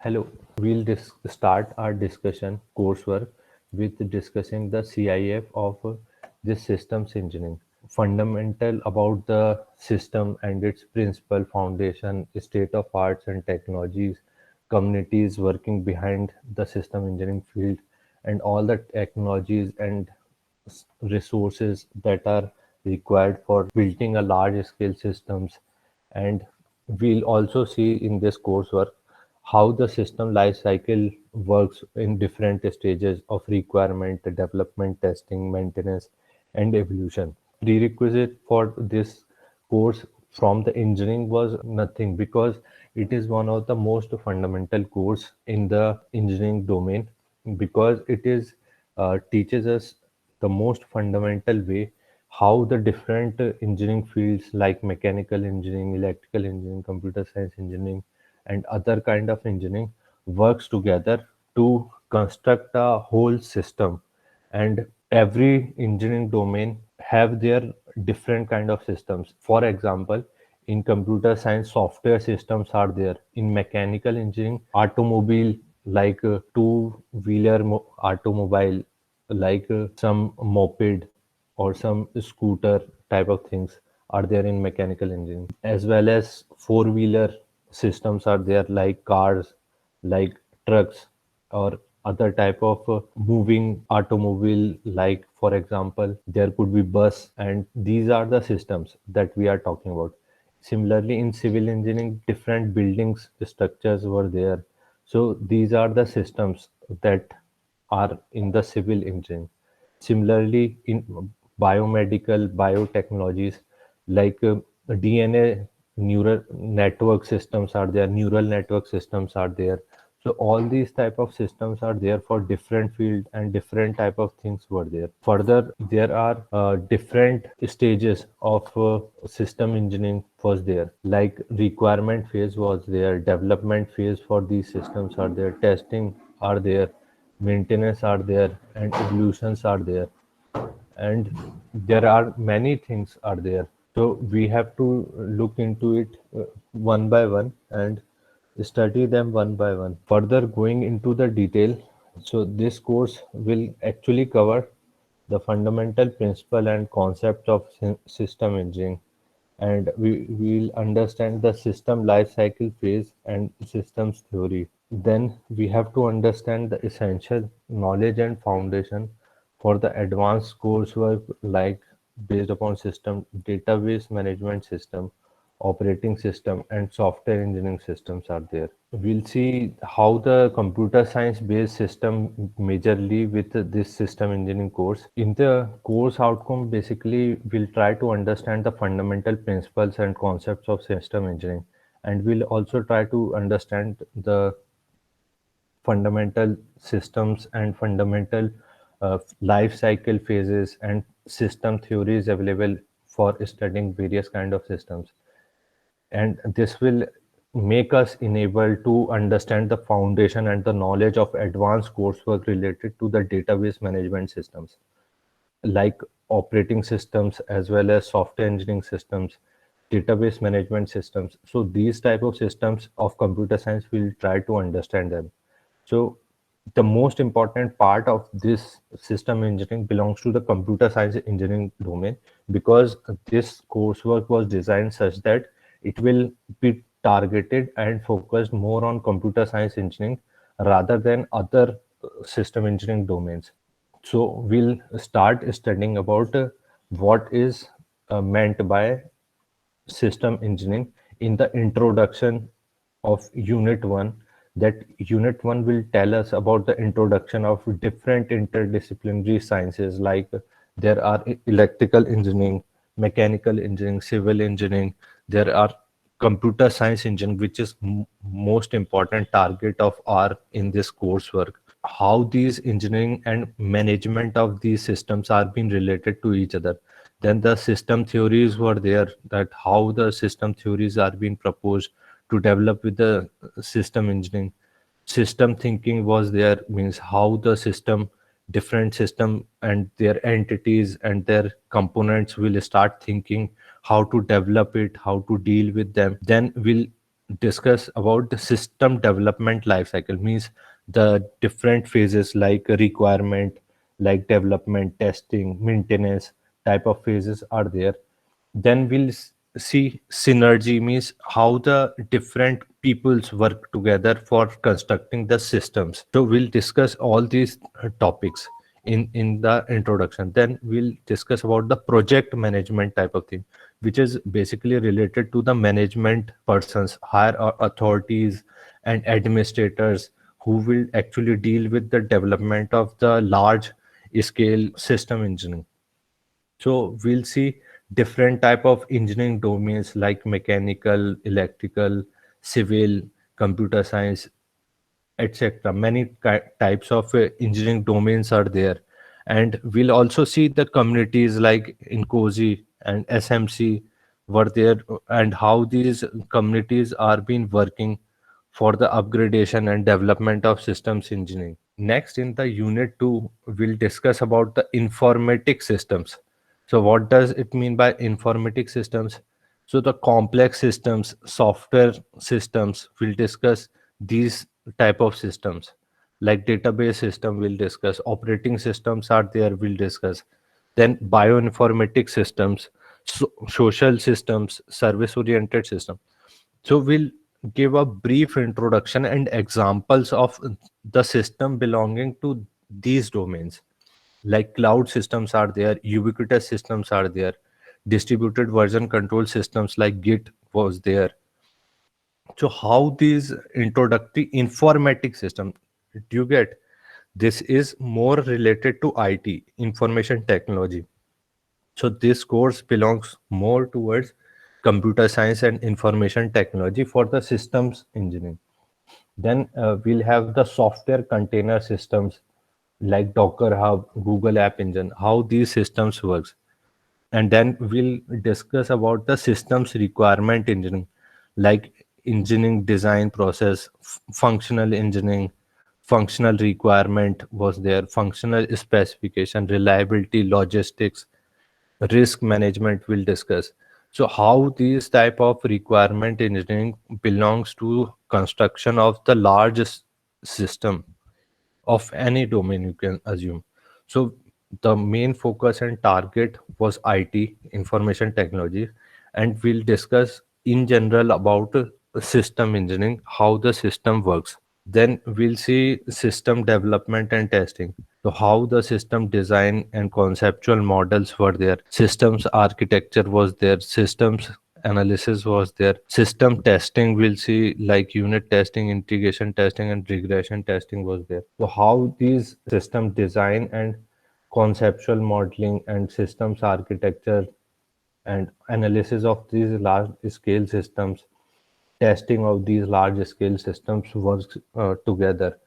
Hello, we'll start our discussion coursework with discussing the CIF of this systems engineering. Fundamental about the system and its principal foundation, state of arts and technologies, communities working behind the system engineering field, and all the technologies and resources that are required for building a large scale systems. And we'll also see in this coursework how the system life cycle works in different stages of requirement, development, testing, maintenance, and evolution. Prerequisite for this course from the engineering was nothing, because it is one of the most fundamental course in the engineering domain, because it is teaches us the most fundamental way how the different engineering fields like mechanical engineering, electrical engineering, computer science engineering, and other kind of engineering works together to construct a whole system. And every engineering domain have their different kind of systems. For example, in computer science, software systems are there. In mechanical engineering, automobile, like two-wheeler automobile, like some moped or some scooter type of things are there in mechanical engineering, as well as four-wheeler systems are there, like cars, like trucks, or other type of moving automobile, like for example there could be bus, and these are the systems that we are talking about. Similarly, in civil engineering, different buildings structures were there. So these are the systems that are in the civil engineering. Similarly, in biomedical biotechnologies, like DNA neural network systems are there, neural network systems are there. So all these type of systems are there for different field, and different type of things were there. Further, there are different stages of system engineering was there, like requirement phase was there, development phase for these systems are there, testing are there, maintenance are there, and evolutions are there. And there are many things are there, so we have to look into it one by one and study them one by one. Further going into the detail, so this course will actually cover the fundamental principle and concepts of system engineering, and we will understand the system life cycle phase and systems theory. Then we have to understand the essential knowledge and foundation for the advanced coursework, like based upon system, database management system, operating system, and software engineering systems are there. We'll see how the computer science based system majorly with this system engineering course. In the course outcome, basically we'll try to understand the fundamental principles and concepts of system engineering, and we'll also try to understand the fundamental systems and fundamental life cycle phases and system theories available for studying various kind of systems. And this will make us enable to understand the foundation and the knowledge of advanced coursework related to the database management systems, like operating systems as well as software engineering systems, database management systems. So these type of systems of computer science, we'll try to understand them. So the most important part of this system engineering belongs to the computer science engineering domain, because this coursework was designed such that it will be targeted and focused more on computer science engineering rather than other system engineering domains. So we'll start studying about what is meant by system engineering in the introduction of unit 1. That unit 1 will tell us about the introduction of different interdisciplinary sciences, like there are electrical engineering, mechanical engineering, civil engineering. There are computer science engineering, which is most important target of our in this coursework. How these engineering and management of these systems are being related to each other. Then the system theories were there, that how the system theories are being proposed to develop with the system engineering. System thinking was there, means how the system, different system and their entities and their components will start thinking how to develop it, how to deal with them. Then we'll discuss about the system development life cycle, means the different phases like requirement, like development, testing, maintenance type of phases are there. Then we'll see synergy, means how the different peoples work together for constructing the systems. So we'll discuss all these topics in the introduction. Then we'll discuss about the project management type of thing, which is basically related to the management persons, higher authorities and administrators who will actually deal with the development of the large scale system engineering. So we'll see different type of engineering domains like mechanical, electrical, civil, computer science, etc. Many types of engineering domains are there, and we'll also see the communities like INCOSI and SMC were there, and how these communities are been working for the upgradation and development of systems engineering. Next, in the unit 2, we'll discuss about the informatic systems. So what does it mean by informatic systems? So the complex systems, software systems, we'll discuss these type of systems. Like database system, we'll discuss. Operating systems are there, we'll discuss. Then bioinformatic systems, social systems, service oriented system. So we'll give a brief introduction and examples of the system belonging to these domains. Like cloud systems are there, ubiquitous systems are there, distributed version control systems like Git was there. So how these introductory informatic system, do you get? This is more related to IT, information technology. So this course belongs more towards computer science and information technology for the systems engineering. Then we'll have the software container systems like Docker Hub, Google App Engine, how these systems works. And then we'll discuss about the systems requirement engineering, like engineering design process, functional engineering, functional requirement was there, functional specification, reliability, logistics, risk management we'll discuss. So how these type of requirement engineering belongs to construction of the largest system of any domain you can assume. So the main focus and target was IT, information technology, and we'll discuss in general about system engineering, how the system works. Then we'll see system development and testing. So how the system design and conceptual models were there, systems architecture was there, systems analysis was there, system testing we'll see like unit testing, integration testing, and regression testing was there. So how these system design and conceptual modeling and systems architecture and analysis of these large scale systems, testing of these large scale systems works together.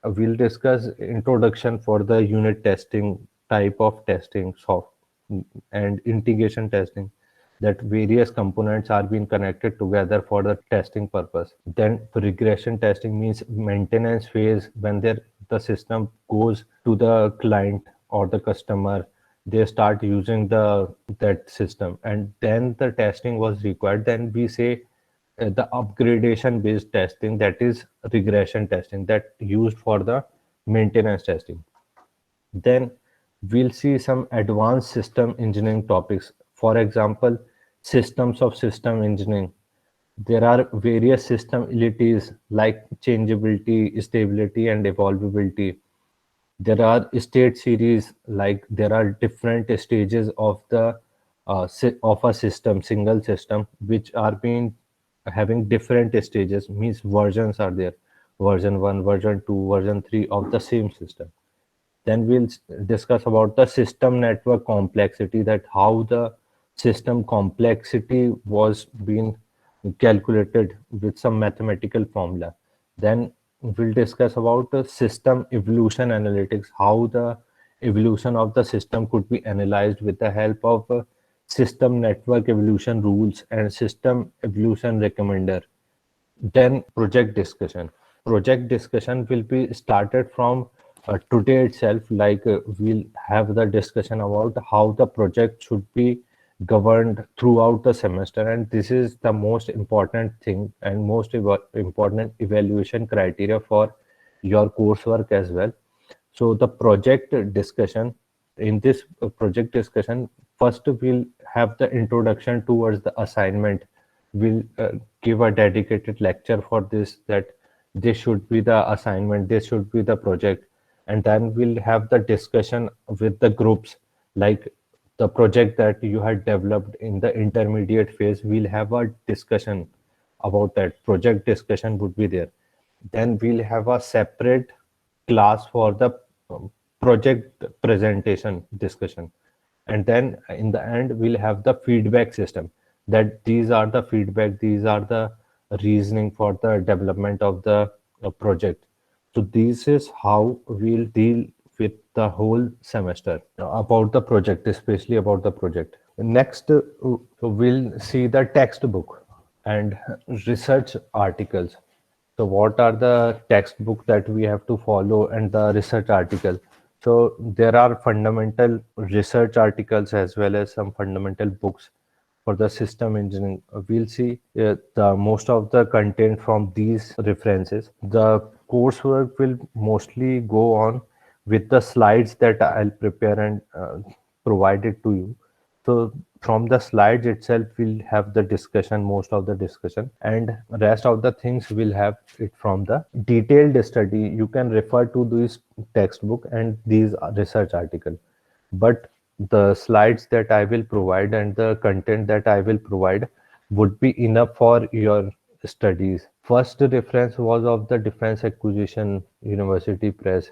We'll discuss introduction for the unit testing, type of testing, soft and integration testing, that various components are being connected together for the testing purpose. Then regression testing means maintenance phase, when the system goes to the client or the customer, they start using that system, and then the testing was required. Then we say the upgradation based testing, that is regression testing, that used for the maintenance testing. Then we'll see some advanced system engineering topics. For example, systems of system engineering. There are various system abilities like changeability, stability, and evolvability. There are state series, like there are different stages of the of a system, single system, which are being having different stages, means versions are there, version 1, version 2, version 3 of the same system. Then we'll discuss about the system network complexity, that how the system complexity was being calculated with some mathematical formula. Then we'll discuss about the system evolution analytics, how the evolution of the system could be analyzed with the help of system network evolution rules and system evolution recommender. Then project discussion. Project discussion will be started from today itself. Like we'll have the discussion about how the project should be governed throughout the semester, and this is the most important thing and most important evaluation criteria for your coursework as well. So the project discussion, in this project discussion, first we'll have the introduction towards the assignment. We'll give a dedicated lecture for this, that this should be the assignment, this should be the project. And then we'll have the discussion with the groups, like the project that you had developed in the intermediate phase. We'll have a discussion about that. Project discussion would be there. Then we'll have a separate class for the project presentation discussion. And then in the end, we'll have the feedback system, that these are the feedback, these are the reasoning for the development of the project. So this is how we'll deal with the whole semester about the project, especially about the project. Next, we'll see the textbook and research articles. So what are the textbook that we have to follow and the research article? So there are fundamental research articles as well as some fundamental books for the system engineering. We'll see the most of the content from these references. The coursework will mostly go on with the slides that I'll prepare and provide it to you. So from the slides itself, we'll have the discussion, most of the discussion, and rest of the things will have it from the detailed study. You can refer to this textbook and these research article, but the slides that I will provide and the content that I will provide would be enough for your studies. First reference was of the Defense Acquisition University Press,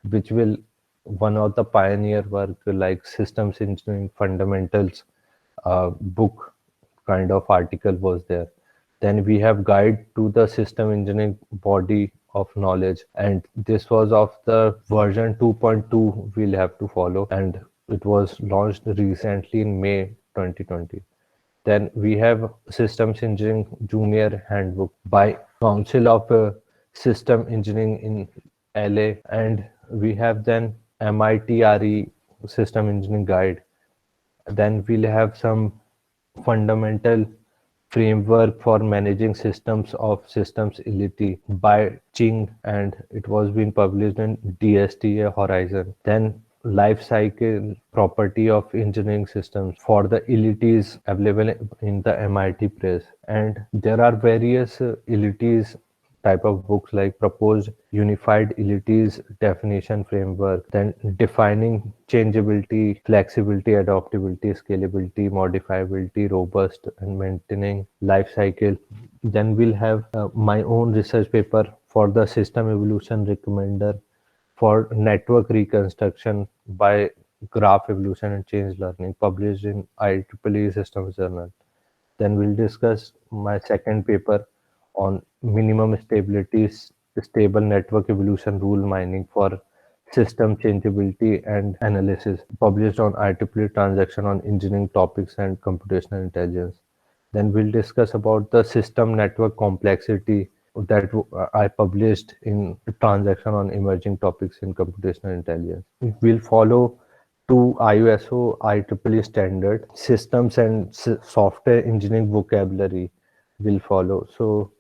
which will one of the pioneer work like systems engineering fundamentals book kind of article was there. Then we have guide to the system engineering body of knowledge, and this was of the version 2.2 we'll have to follow, and it was launched recently in May 2020. Then we have Systems Engineering Junior Handbook by Council of System Engineering in LA, and we have then MITRE System Engineering Guide. Then we'll have some fundamental framework for managing systems of systems elite by Ching, and it was being published in DSTA Horizon. Then life cycle property of engineering systems for the elites available in the MIT Press. And there are various elites type of books like proposed unified elites definition framework, then defining changeability, flexibility, adaptability, scalability, modifiability, robust and maintaining life cycle. Then we'll have my own research paper for the system evolution recommender for network reconstruction by graph evolution and change learning, published in IEEE Systems Journal. Then we'll discuss my second paper on minimum stability, stable network evolution rule mining for system changeability and analysis, published on IEEE Transaction on Engineering Topics and Computational Intelligence. Then we'll discuss about the system network complexity that I published in Transaction on Emerging Topics in Computational Intelligence. We'll follow two ISO IEEE standard systems and software engineering vocabulary will follow. So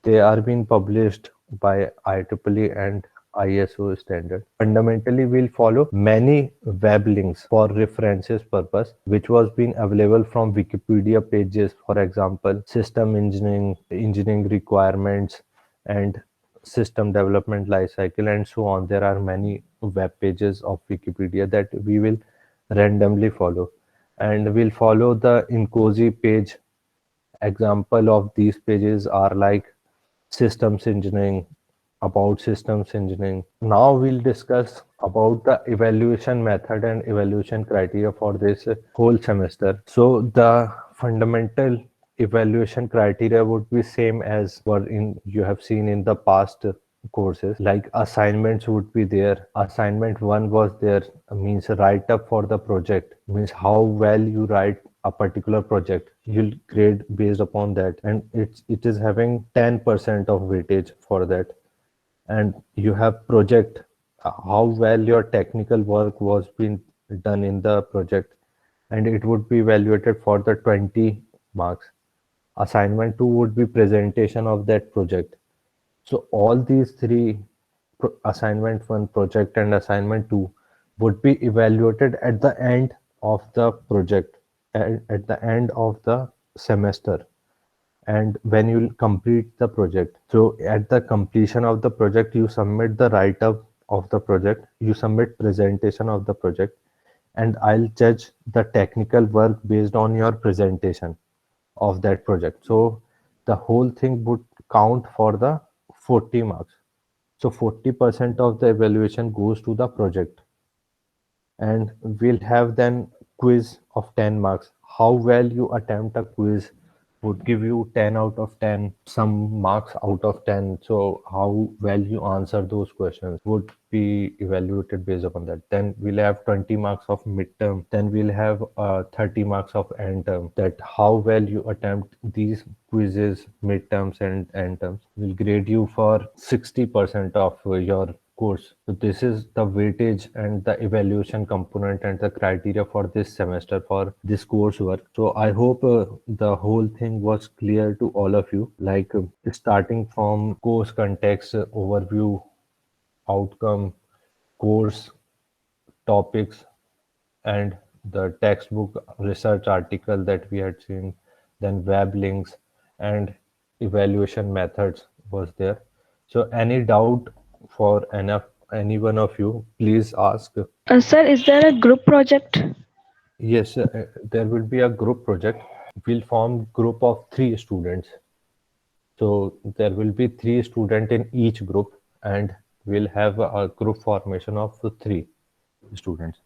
they are being published by IEEE and ISO standard. Fundamentally, we'll follow many web links for references purpose, which was being available from Wikipedia pages, for example, system engineering, engineering requirements, and system development lifecycle, and so on. There are many web pages of Wikipedia that we will randomly follow. And we'll follow the INCOSE page. Example of these pages are like systems engineering, about systems engineering. Now we'll discuss about the evaluation method and evaluation criteria for this whole semester. So the fundamental evaluation criteria would be same as what in you have seen in the past courses. Like assignments would be there. Assignment one was there, means write up for the project, means how well you write a particular project. You'll grade based upon that, and it is having 10% of weightage for that. And you have project, how well your technical work was being done in the project. and it would be evaluated for the 20 marks. Assignment 2 would be presentation of that project. So all these three, assignment 1, project, and assignment 2, would be evaluated at the end of the project, at the end of the semester, and when you complete the project. So at the completion of the project, you submit the write up of the project, you submit presentation of the project, and I'll judge the technical work based on your presentation of that project. So the whole thing would count for the 40 marks. So 40% of the evaluation goes to the project, and we'll have then quiz of 10 marks. How well you attempt a quiz would give you 10 out of 10, some marks out of 10. So how well you answer those questions would be evaluated based upon that. Then we'll have 20 marks of midterm. Then we'll have 30 marks of end term. That how well you attempt these quizzes, midterms, and end terms will grade you for 60% of your course. So this is the weightage and the evaluation component and the criteria for this semester for this coursework. So I hope the whole thing was clear to all of you, like starting from course context, overview, outcome, course, topics, and the textbook research article that we had seen, then web links and evaluation methods was there. So any doubt for any one of you, please ask. Sir, is there a group project? Yes, there will be a group project. We'll form group of 3 students. So there will be 3 students in each group, and we'll have a group formation of 3 students,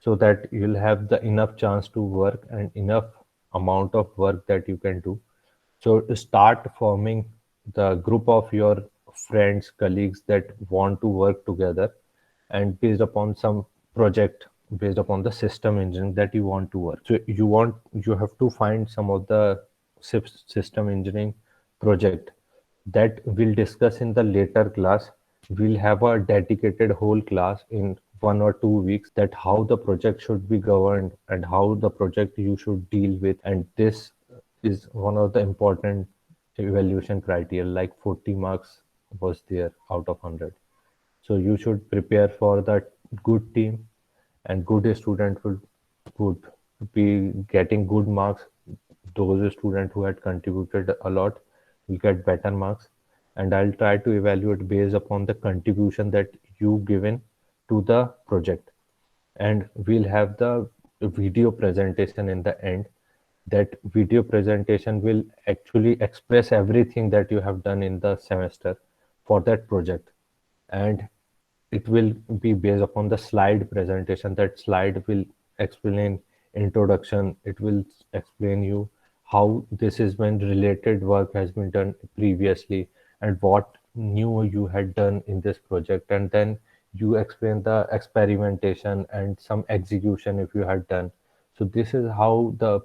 so that you'll have the enough chance to work and enough amount of work that you can do. So start forming the group of your friends, colleagues that want to work together, and based upon some project, based upon the system engineering that you want to work. So you have to find some of the system engineering project that we'll discuss in the later class. We'll have a dedicated whole class in 1 or 2 weeks, that how the project should be governed and how the project you should deal with. And this is one of the important evaluation criteria, like 40 marks was there out of 100. So you should prepare for that good team, and good student would be getting good marks. Those students who had contributed a lot will get better marks, and I'll try to evaluate based upon the contribution that you given to the project. And we'll have the video presentation in the end. That video presentation will actually express everything that you have done in the semester for that project, and it will be based upon the slide presentation. That slide will explain introduction, it will explain you how this is when related work has been done previously and what new you had done in this project, and then you explain the experimentation and some execution if you had done. So this is how the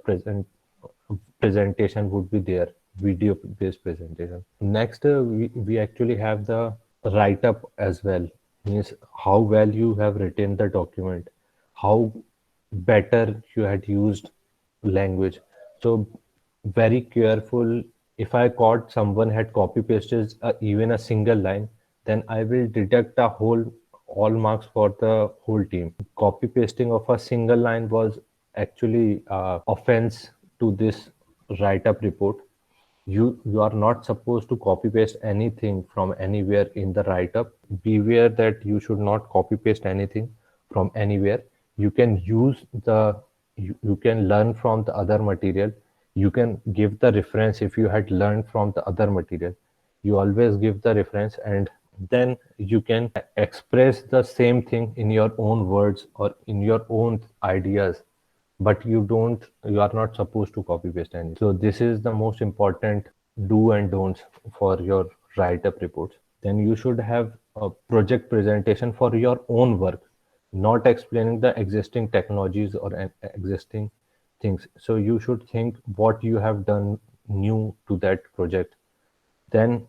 presentation would be there, video based presentation. Next, we actually have the write up as well, means how well you have written the document, how better you had used language. So very careful. If I caught someone had copy pasted even a single line, then I will deduct a whole all marks for the whole team. Copy pasting of a single line was actually offense to this write up report. You are not supposed to copy paste anything from anywhere in the write up. Beware that you should not copy paste anything from anywhere. You can use you can learn from the other material. You can give the reference if you had learned from the other material. You always give the reference, and then you can express the same thing in your own words or in your own ideas, but you are not supposed to copy paste any. So this is the most important do and don'ts for your write up reports. Then you should have a project presentation for your own work, not explaining the existing technologies or existing things. So you should think what you have done new to that project. Then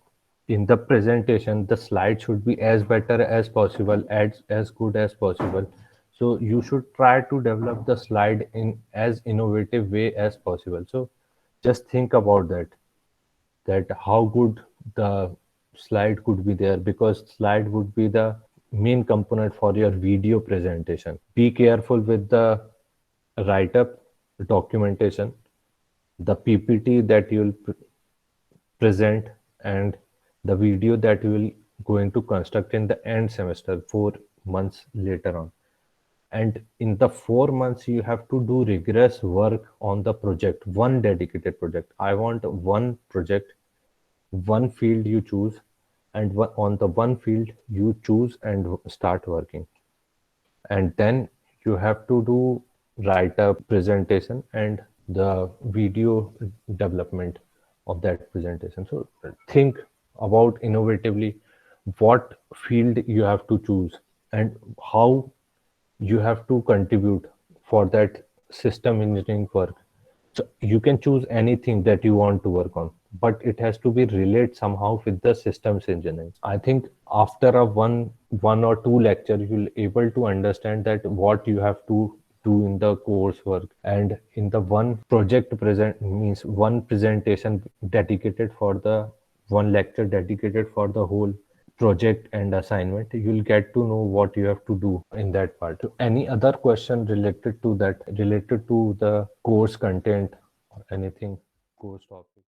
in the presentation, the slide should be as better as possible, as good as possible. So you should try to develop the slide in as innovative way as possible. So just think about that how good the slide could be there, because slide would be the main component for your video presentation. Be careful with the write up, documentation, the PPT that you'll present, and the video that you will going to construct in the end semester 4 months later on. And in the 4 months you have to do rigorous work on the project, one dedicated project. I want one project, one field you choose, and on the one field you choose and start working. And then you have to do write a presentation and the video development of that presentation. So think about innovatively what field you have to choose and how you have to contribute for that system engineering work. So you can choose anything that you want to work on, but it has to be relate somehow with the systems engineering. I think after a one or two lecture, you'll able to understand that what you have to do in the coursework, and in the one project present means one presentation dedicated for the one lecture dedicated for the whole project and assignment, you'll get to know what you have to do in that part. So any other question related to that, related to the course content or anything, course topic?